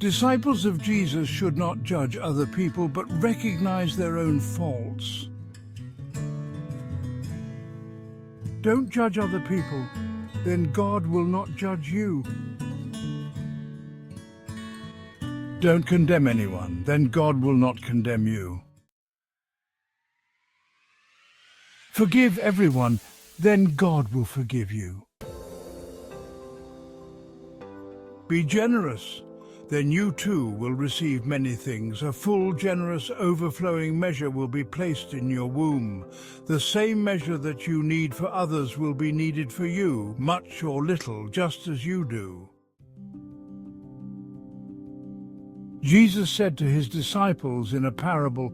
Disciples of Jesus should not judge other people, but recognize their own faults. Don't judge other people, then God will not judge you. Don't condemn anyone, then God will not condemn you. Forgive everyone, then God will forgive you. Be generous, then you too will receive many things. A full, generous, overflowing measure will be placed in your womb. The same measure that you need for others will be needed for you, much or little, just as you do. Jesus said to his disciples in a parable,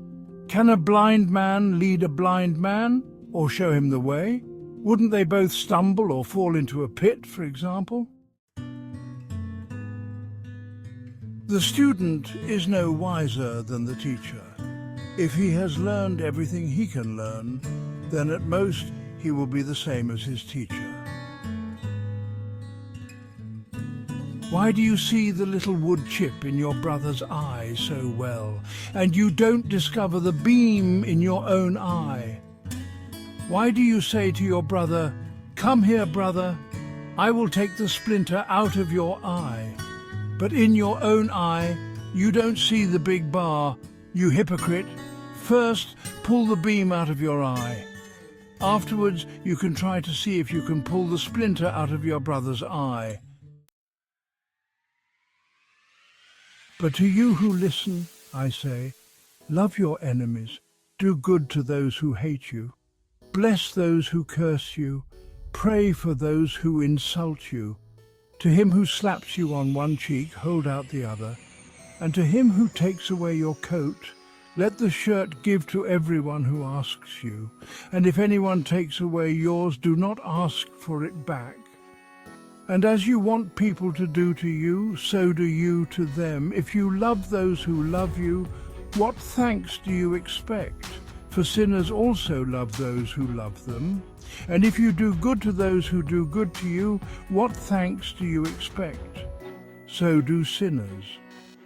"Can a blind man lead a blind man, or show him the way? Wouldn't they both stumble or fall into a pit, for example?" The student is no wiser than the teacher. If he has learned everything he can learn, then at most he will be the same as his teacher. Why do you see the little wood chip in your brother's eye so well, and you don't discover the beam in your own eye? Why do you say to your brother, "Come here, brother, I will take the splinter out of your eye," but in your own eye you don't see the big bar? You hypocrite! First, pull the beam out of your eye. Afterwards, you can try to see if you can pull the splinter out of your brother's eye. But to you who listen, I say, love your enemies, do good to those who hate you, bless those who curse you, pray for those who insult you. To him who slaps you on one cheek, hold out the other, and to him who takes away your coat, let the shirt give to everyone who asks you. And if anyone takes away yours, do not ask for it back. And as you want people to do to you, so do you to them. If you love those who love you, what thanks do you expect? For sinners also love those who love them. And if you do good to those who do good to you, what thanks do you expect? So do sinners.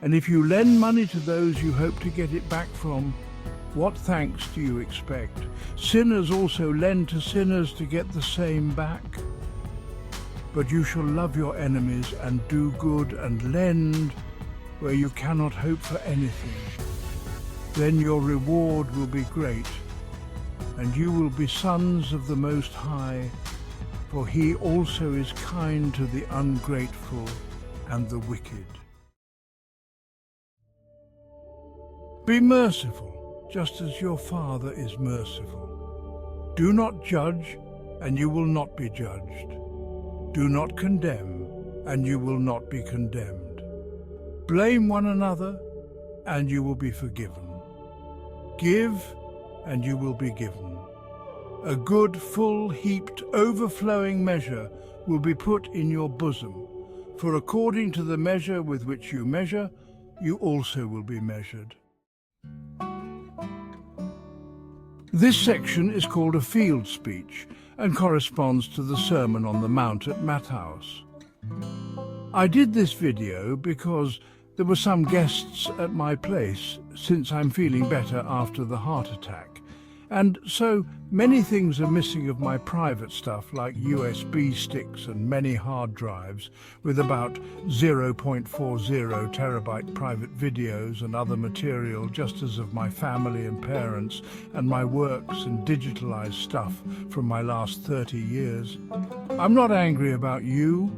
And if you lend money to those you hope to get it back from, what thanks do you expect? Sinners also lend to sinners to get the same back. But you shall love your enemies and do good and lend where you cannot hope for anything. Then your reward will be great, and you will be sons of the Most High, for he also is kind to the ungrateful and the wicked. Be merciful, just as your Father is merciful. Do not judge, and you will not be judged. Do not condemn, and you will not be condemned. Blame one another, and you will be forgiven. Give, and you will be given. A good, full, heaped, overflowing measure will be put in your bosom, for according to the measure with which you measure, you also will be measured. This section is called a field speech and corresponds to the Sermon on the Mount at Matthaus. I did this video because there were some guests at my place since I'm feeling better after the heart attack. And so many things are missing of my private stuff, like USB sticks and many hard drives with about 0.40 terabyte private videos and other material, just as of my family and parents and my works and digitalized stuff from my last 30 years. I'm not angry about you.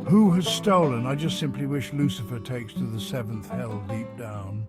Who has stolen? I just simply wish Lucifer takes to the seventh hell deep down.